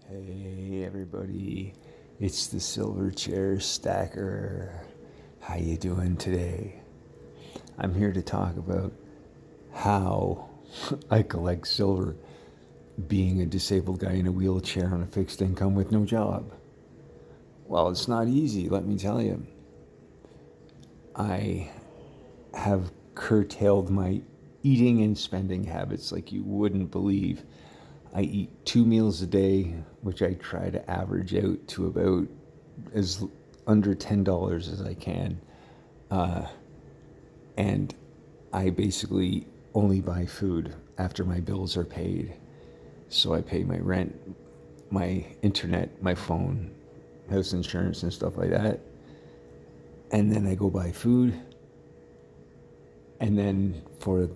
Hey everybody, it's the Silver Chair Stacker. How you doing today? I'm here to talk about how I collect silver being a disabled guy in a wheelchair on a fixed income with no job. Well, it's not easy, let me tell you. I have curtailed my eating and spending habits like you wouldn't believe. I eat 2 meals a day, which I try to average out to about as under $10 as I can. And I basically only buy food after my bills are paid. So I pay my rent, my internet, my phone, house insurance, and stuff like that. And then I go buy food. And then for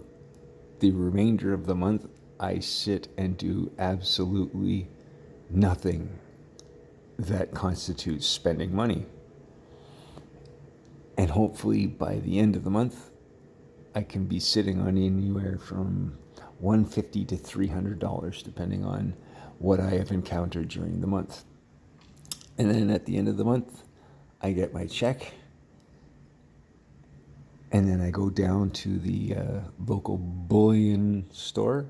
the remainder of the month, I sit and do absolutely nothing that constitutes spending money. And hopefully by the end of the month, I can be sitting on anywhere from $150 to $300, depending on what I have encountered during the month. And then at the end of the month, I get my check. And then I go down to the local bullion store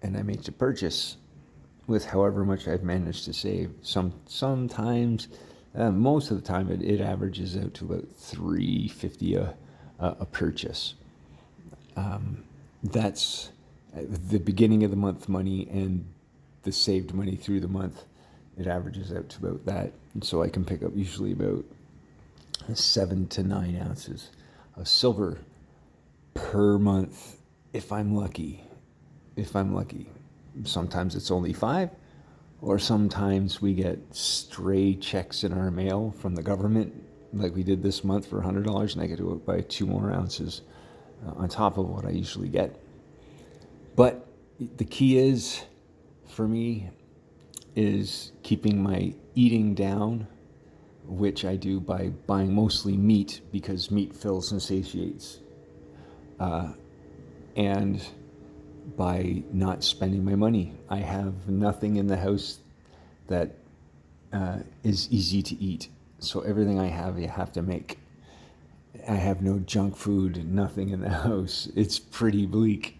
and I make the purchase with however much I've managed to save. Sometimes, most of the time, it averages out to about $3.50 a purchase. That's the beginning of the month money and the saved money through the month. It averages out to about that, and so I can pick up usually about 7 to 9 ounces of silver per month if I'm lucky. If I'm lucky. Sometimes it's only 5, or sometimes we get stray checks in our mail from the government, like we did this month for $100, and I get to buy 2 more ounces on top of what I usually get. But the key is, for me, is keeping my eating down, which I do by buying mostly meat because meat fills and satiates. And by not spending my money. I have nothing in the house that is easy to eat. So everything I have, you have to make. I have no junk food, nothing in the house. It's pretty bleak.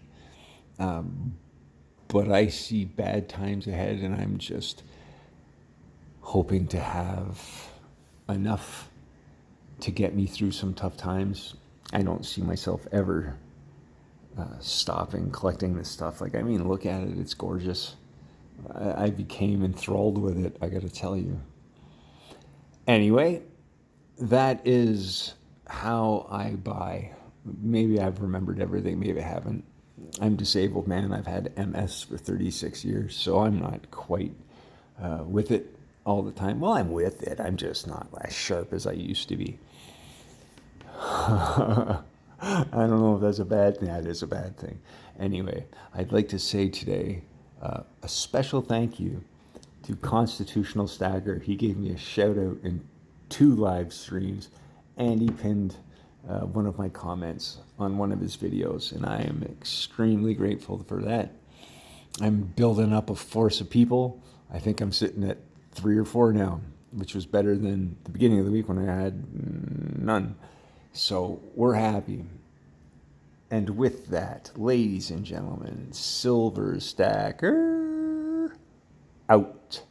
But I see bad times ahead, and I'm just hoping to have enough to get me through some tough times. I don't see myself ever stopping collecting this stuff. Like, I mean, look at it. It's gorgeous. I became enthralled with it, I gotta tell you. Anyway, that is how I buy. Maybe I've remembered everything, maybe I haven't. I'm disabled, man. I've had MS for 36 years, so I'm not quite with it all the time. Well, I'm with it. I'm just not as sharp as I used to be. I don't know if that's a bad thing. That is a bad thing. Anyway, I'd like to say today a special thank you to Constitutional Stagger. He gave me a shout out in 2 live streams, and he pinned one of my comments on one of his videos, and I am extremely grateful for that. I'm building up a force of people. I think I'm sitting at 3 or 4 now, which was better than the beginning of the week when I had none. So we're happy. And with that, ladies and gentlemen, Silver Stacker out.